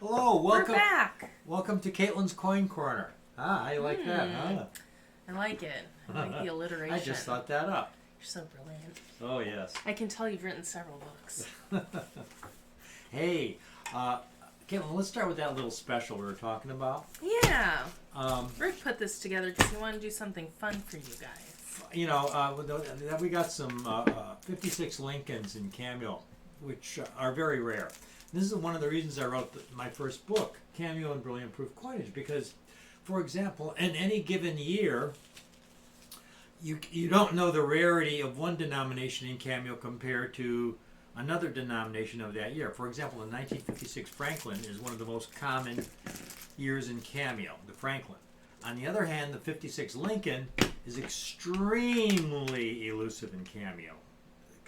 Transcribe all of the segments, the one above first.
Hello, welcome. We're back. Welcome to Caitlin's Coin Corner. Ah, I like that, huh? I like it. I like the alliteration. I just thought that up. You're so brilliant. Oh, yes. I can tell you've written several books. Hey, Caitlin, let's start with that little special we were talking about. Yeah. Rick put this together because he wanted to do something fun for you guys. You know, we got some 56 Lincolns in Cameo, which are very rare. This is one of the reasons I wrote my first book, Cameo and Brilliant Proof Coinage, because, for example, in any given year, you don't know the rarity of one denomination in Cameo compared to another denomination of that year. For example, the 1956 Franklin is one of the most common years in Cameo, the Franklin. On the other hand, the 56 Lincoln is extremely elusive in Cameo.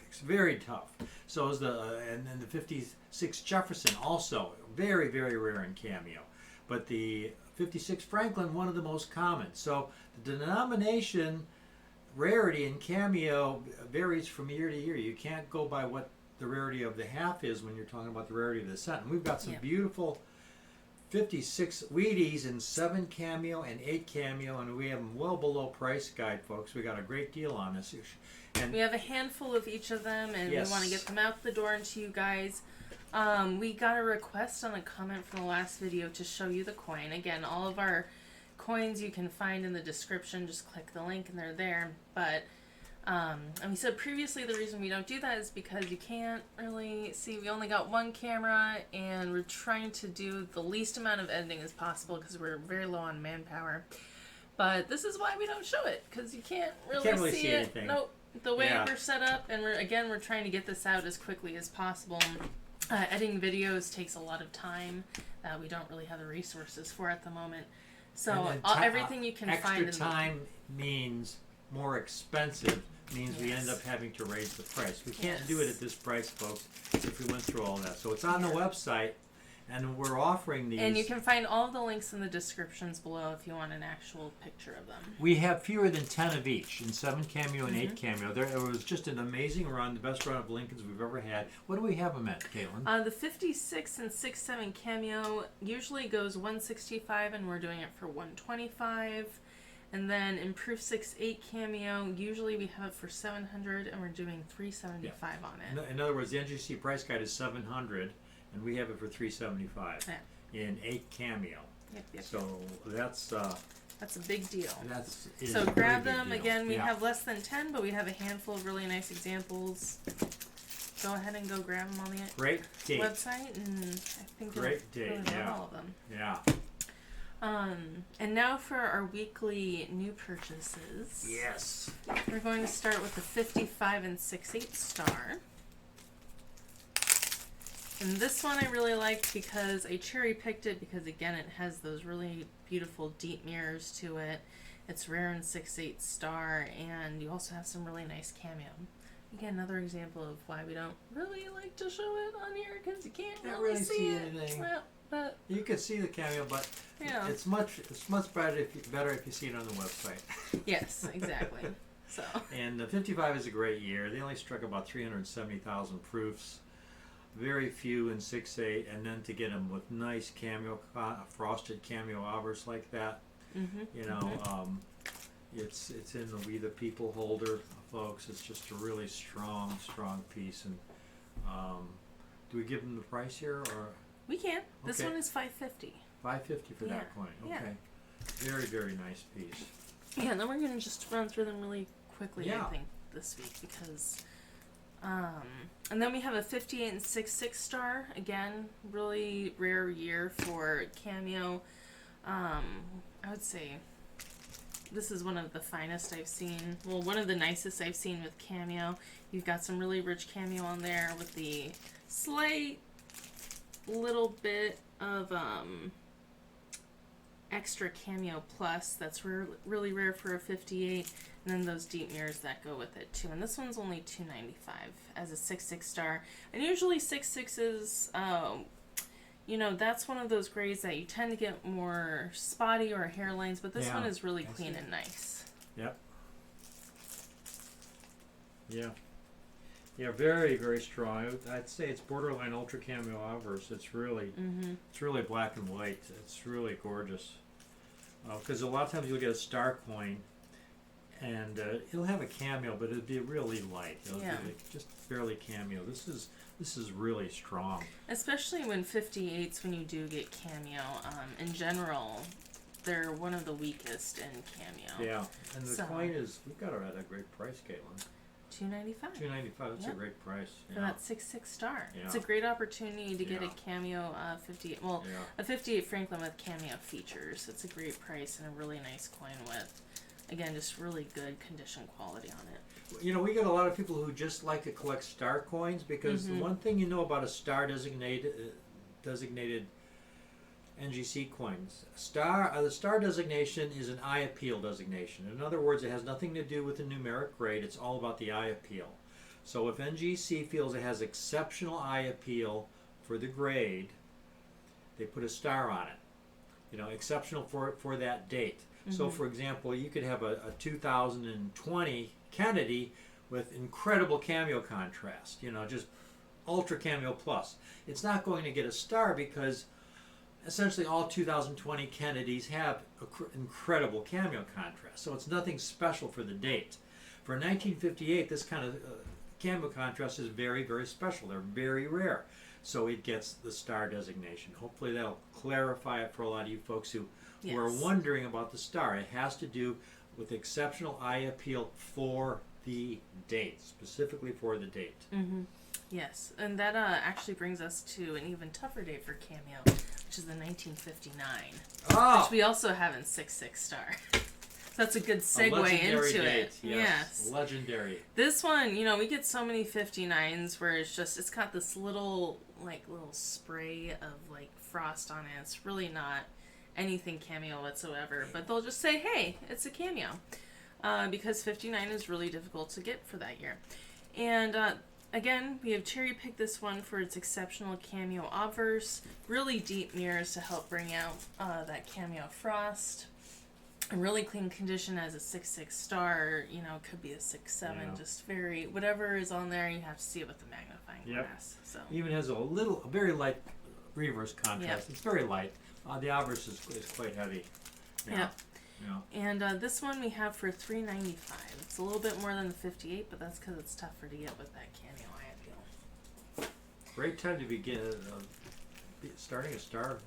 It's very tough. So is and then the 56 Jefferson, also very, very rare in Cameo. But the 56 Franklin, one of the most common. So the denomination rarity in Cameo varies from year to year. You can't go by what the rarity of the half is when you're talking about the rarity of the cent. And we've got some beautiful 56 Wheaties in 7 Cameo and 8 Cameo, and we have them well below price guide, folks. We got a great deal on this. And we have a handful of each of them, and yes, we want to get them out the door and to you guys. We got a request on a comment from the last video to show you the coin. Again, all of our coins you can find in the description. Just click the link and they're there. But and we said previously the reason we don't do that is because you can't really see. We only got one camera, and we're trying to do the least amount of editing as possible because we're very low on manpower. But this is why we don't show it, because you can't really see it. Anything. Nope. The way we're set up, and we're trying to get this out as quickly as possible. Editing videos takes a lot of time that we don't really have the resources for at the moment. So everything you can find. Extra time means more expensive. Means we end up having to raise the price. We can't do it at this price, folks, if we went through all that. So it's on the website, and we're offering these. And you can find all the links in the descriptions below if you want an actual picture of them. We have fewer than 10 of each in 7 Cameo and 8 Cameo. It was just an amazing run, the best run of Lincolns we've ever had. What do we have them at, Caitlin? The 56 and 67 Cameo usually goes $165, and we're doing it for $125. And then in Proof 6-8 Cameo, usually we have it for $700, and we're doing $375 on it. In other words, the NGC price guide is $700, and we have it for $375 in 8 Cameo. Yep. So that's a big deal. So grab them. Again, we have less than 10, but we have a handful of really nice examples. Go ahead and go grab them on the website, and I think you'll really love all of them. Yeah. And now for our weekly new purchases. Yes. We're going to start with the 55 and 6/8 star. And this one I really liked because I cherry picked it because, again, it has those really beautiful deep mirrors to it. It's rare in 6/8 star, and you also have some really nice cameo. Again, another example of why we don't really like to show it on here, because you can't really see it. Anything. Well, but you can see the cameo, but it's much better if you see it on the website. Yes, exactly. So. And the 55 is a great year. They only struck about 370,000 proofs. Very few in 6/8, and then to get them with nice cameo, frosted cameo hours like that, it's in the We the People holder, folks. It's just a really strong piece. And do we give them the price here, or? We can. This one is $550. $550 for that coin. Okay. Yeah. Very, very nice piece. Yeah, and then we're going to just run through them really quickly, I think, this week, because... and then we have a 58 and 6/6 star. Again, really rare year for cameo. I would say this is one of the finest I've seen. Well, one of the nicest I've seen with cameo. You've got some really rich cameo on there with the slight little bit of extra cameo plus. That's really rare for a 58. And then those deep mirrors that go with it too. And this one's only $295 as a 6/6 star. And usually 6/6s, that's one of those grades that you tend to get more spotty or hairlines, but this one is really clean and nice. Yep. Yeah. Yeah, very, very strong. I'd say it's borderline ultra cameo obverse. It's really black and white. It's really gorgeous. Because a lot of times you'll get a star coin, and it'll have a cameo, but it'll be really light. It'll be like just barely cameo. This is really strong. Especially when 58s, when you do get cameo, in general, they're one of the weakest in cameo. Yeah, and the coin is, we've got it at a great price, Caitlin. $2.95. $2.95. That's a great price. For that 6.6 star. Yeah. It's a great opportunity to get a cameo 58. Well, a 58 Franklin with cameo features. It's a great price and a really nice coin with, again, just really good condition quality on it. You know, we get a lot of people who just like to collect star coins because the one thing you know about a star designated NGC coins, the star designation is an eye appeal designation. In other words, it has nothing to do with the numeric grade. It's all about the eye appeal. So if NGC feels it has exceptional eye appeal for the grade, they put a star on it. You know, exceptional for that date. So for example, you could have a 2020 Kennedy with incredible cameo contrast. You know, just ultra cameo plus. It's not going to get a star because essentially all 2020 Kennedys have incredible cameo contrast. So it's nothing special for the date. For 1958, this kind of cameo contrast is very, very special. They're very rare. So it gets the star designation. Hopefully that'll clarify it for a lot of you folks who are wondering about the star. It has to do with exceptional eye appeal for the date, specifically for the date. Yes, and that actually brings us to an even tougher date for cameo, which is the 1959, which we also have in 6.6 star. That's a good segue into date. it. Yes. Legendary. This one, you know, we get so many 59s where it's got this little spray of like frost on it. It's really not anything cameo whatsoever, but they'll just say, hey, it's a cameo, because 59 is really difficult to get for that year. And again, we have cherry picked this one for its exceptional cameo obverse, really deep mirrors to help bring out that cameo frost. A really clean condition as a 6.6 star, you know, could be a 6.7, just very, whatever is on there, you have to see it with the magnifying glass. So even has a very light reverse contrast. It's very light. The obverse is quite heavy. Yeah. And this one we have for $3.95. It's a little bit more than the 58, but that's because it's tougher to get with that cameo eye appeal. Great time to begin starting a star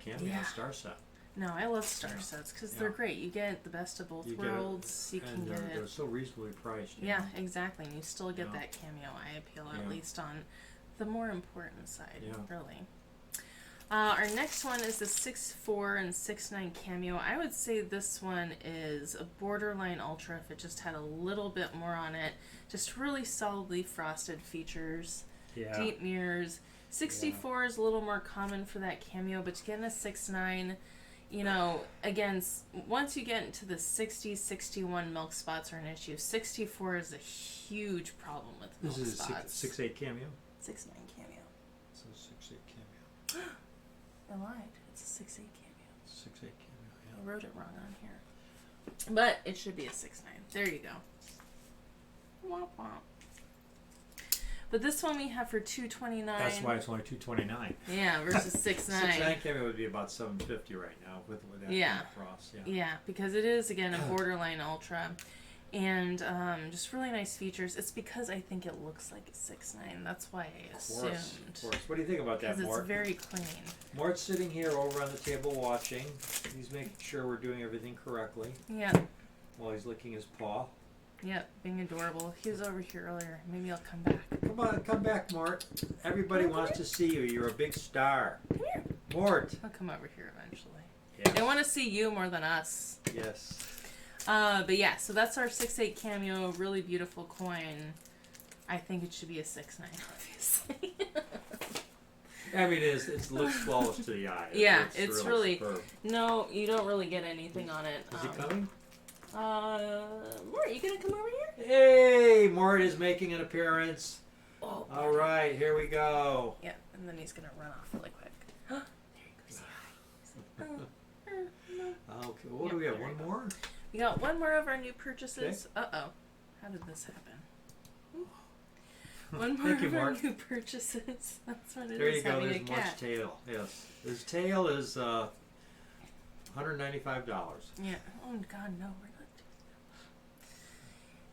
cameo, star set. No, I love star sets because they're great. You get the best of both worlds. You can get it. They're so reasonably priced. Yeah, exactly. And you still get that cameo eye appeal, at least on the more important side, really. Our next one is the 6.4 and 6.9 cameo. I would say this one is a borderline ultra if it just had a little bit more on it. Just really solidly frosted features, deep mirrors. 64 is a little more common for that cameo, but to get in a 6.9, you know, again, once you get into the 60, 61 milk spots are an issue. 64 is a huge problem with milk spots. This is 6.8 cameo? 6.9 cameo. It's a 6.8 cameo. I lied. It's a 6.8 cameo. 6.8 cameo, I wrote it wrong on here. But it should be a 6.9. There you go. Womp womp. But this one we have for $2.29. That's why it's only $2.29. Yeah, versus 6.9. 6.9 cameo would be about $7.50 right now with that kind of frost. Yeah, because it is again a borderline ultra, and just really nice features. It's because I think it looks like a 6.9. That's why I assumed. Of course. What do you think about that, Mort? Because it's very clean. Mort's sitting here over on the table watching. He's making sure we're doing everything correctly. Yeah. While he's licking his paw. Yep, being adorable. He was over here earlier. Maybe I'll come back. Come on, come back, Mort. Everybody wants to see you. You're a big star. Come here. Mort. I'll come over here eventually. Yes. They want to see you more than us. Yes. But yeah, so that's our 6.8 cameo. Really beautiful coin. I think it should be a 6.9, obviously. I mean, it looks flawless to the eye. Yeah, it's really superb. No, you don't really get anything on it. Is he coming? Mort, you gonna come over here? Hey, Mort is making an appearance. Oh, all right, here we go. Yeah, and then he's gonna run off really quick. There he goes. Okay, what do we have? One more? We got one more of our new purchases. Okay. Uh-oh. How did this happen? One more Thank you, of our Mark. new purchases. That's what it There is, you go. having There's a Mark's cat. tail. Yes, his tail is $195. Yeah. Oh God, no, we're not.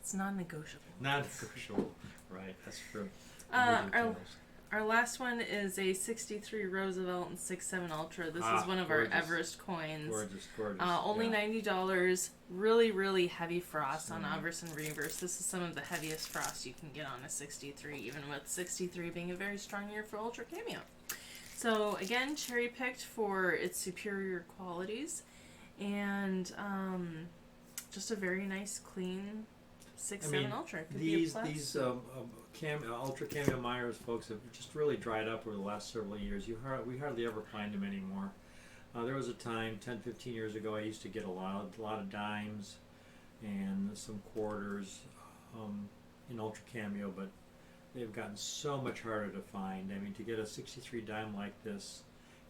It's non-negotiable. Non-negotiable. Right. That's true. Our, Medium tails. our last one is a 63 Roosevelt and 6.7 Ultra. This is one of Gorgeous. our Everest coins. Gorgeous, gorgeous. Only yeah. $90. Really, really heavy frost on Mhm. obverse and reverse. This is some of the heaviest frost you can get on a 63, even with 63 being a very strong year for Ultra Cameo. So again, cherry picked for its superior qualities, and just a very nice, clean 6.7 Ultra. Could be a plus. These Ultra Cameo Myers folks have just really dried up over the last several years. We hardly ever find them anymore. There was a time 10, 15 years ago I used to get a lot of dimes and some quarters in Ultra Cameo, but they've gotten so much harder to find. I mean, to get a 63 dime like this,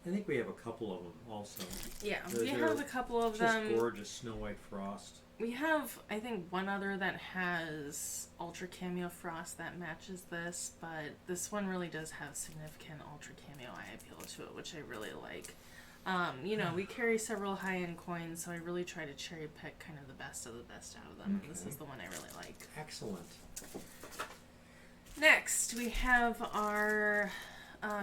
I think we have a couple of them also. Yeah, They're we have a couple of just them. gorgeous snow white frost. We have, I think, one other that has Ultra Cameo Frost that matches this, but this one really does have significant Ultra Cameo eye appeal to it, which I really like. You know, we carry several high-end coins, so I really try to cherry pick kind of the best of them, and this is the one I really like. Excellent. Next, we have our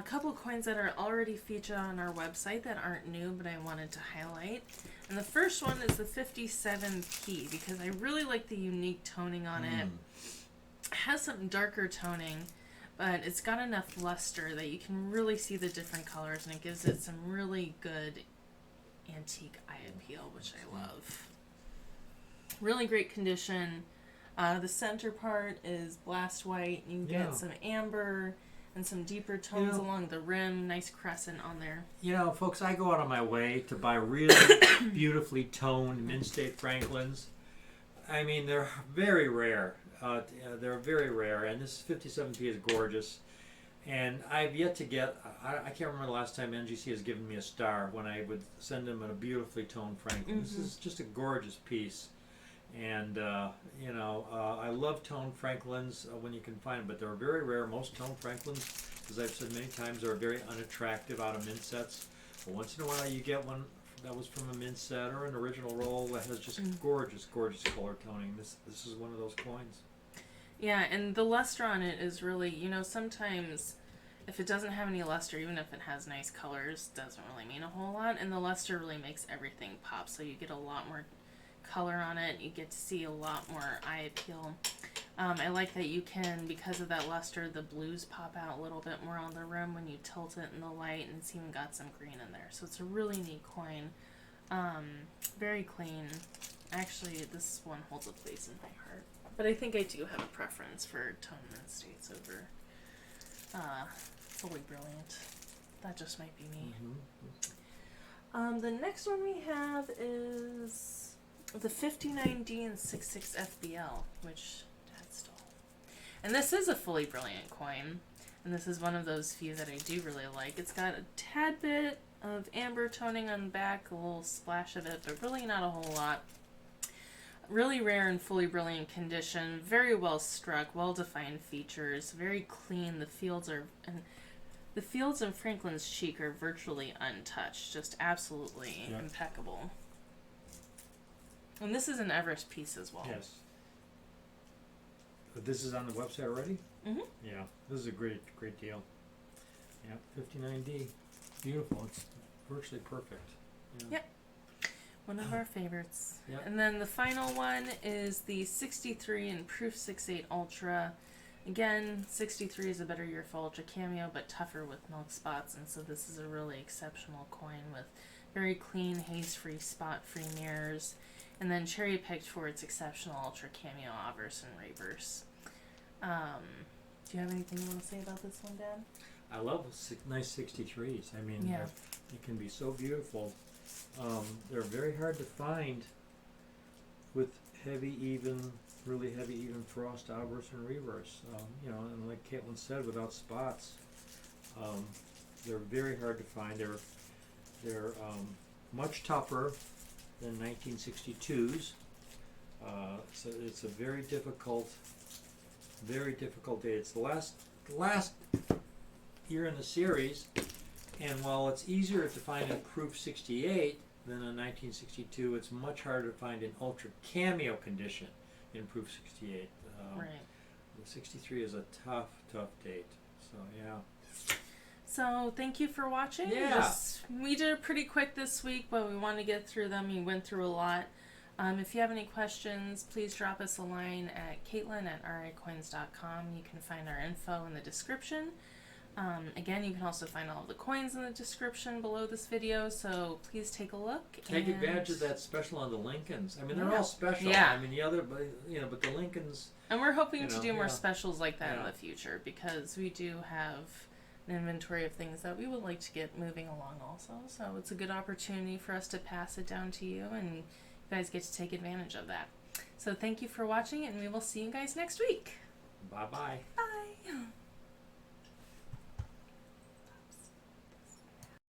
couple coins that are already featured on our website that aren't new, but I wanted to highlight. And the first one is the 57p, because I really like the unique toning on it. It has some darker toning, but it's got enough luster that you can really see the different colors, and it gives it some really good antique eye appeal, which I love. Really great condition. The center part is blast white. You can get some amber and some deeper tones along the rim. Nice crescent on there. You know, folks, I go out of my way to buy really beautifully toned Mint State Franklins. I mean, they're very rare. They're very rare, and this 57p is gorgeous. And I've yet to get, I can't remember the last time NGC has given me a star when I would send them a beautifully toned Franklin. This is just a gorgeous piece. And, I love toned Franklins when you can find them, but they're very rare. Most toned Franklins, as I've said many times, are very unattractive out of mint sets. But once in a while you get one that was from a mint set or an original roll that has just gorgeous, gorgeous color toning. This is one of those coins. Yeah, and the luster on it is really, sometimes if it doesn't have any luster, even if it has nice colors, doesn't really mean a whole lot. And the luster really makes everything pop, so you get a lot more color on it. You get to see a lot more eye appeal. I like that you can, because of that luster, the blues pop out a little bit more on the rim when you tilt it in the light, and it's even got some green in there. So it's a really neat coin. Very clean. Actually, this one holds a place in my heart. But I think I do have a preference for tone mint states over fully brilliant. That just might be me. The next one we have is the 59D and 66 FBL, which Dad stole. And this is a fully brilliant coin, and this is one of those few that I do really like. It's got a tad bit of amber toning on the back, a little splash of it, but really not a whole lot. Really rare and fully brilliant condition, very well struck, well-defined features, very clean. The fields in Franklin's cheek are virtually untouched, just absolutely impeccable. And this is an Everest piece as well. Yes. But this is on the website already? Yeah, this is a great deal. Yeah, 59D. Beautiful. It's virtually perfect. Yep. One of our favorites. Yep. And then the final one is the 63 in Proof 6.8 Ultra. Again, 63 is a better year for Ultra Cameo, but tougher with milk spots, and so this is a really exceptional coin with very clean, haze-free, spot-free mirrors, and then cherry-picked for its exceptional Ultra Cameo obverse and reverse. Do you have anything you want to say about this one, Dad? I love nice 63s. I mean, it can be so beautiful. They're very hard to find with really heavy, even frost, obverse, and reverse. And like Caitlin said, without spots, they're very hard to find. They're much tougher than 1962s. So it's a very difficult Very difficult date. It's the last year in the series, and while it's easier to find in proof 68 than in 1962, it's much harder to find in ultra cameo condition in proof 68. Right. 63 is a tough date. So yeah. So thank you for watching. Yeah. We did it pretty quick this week, but we wanted to get through them. We went through a lot. If you have any questions, please drop us a line at caitlin@ricoins.com. You can find our info in the description. Again, you can also find all of the coins in the description below this video, so please take a look. Take advantage of that special on the Lincolns. I mean, they're Yeah. all special. Yeah. I mean, the other, but but the Lincolns. And we're hoping You to know, do more yeah. specials like that in Yeah. the future, because we do have an inventory of things that we would like to get moving along also. So it's a good opportunity for us to pass it down to you, and you guys get to take advantage of that. So thank you for watching, and we will see you guys next week. Bye-bye. Bye.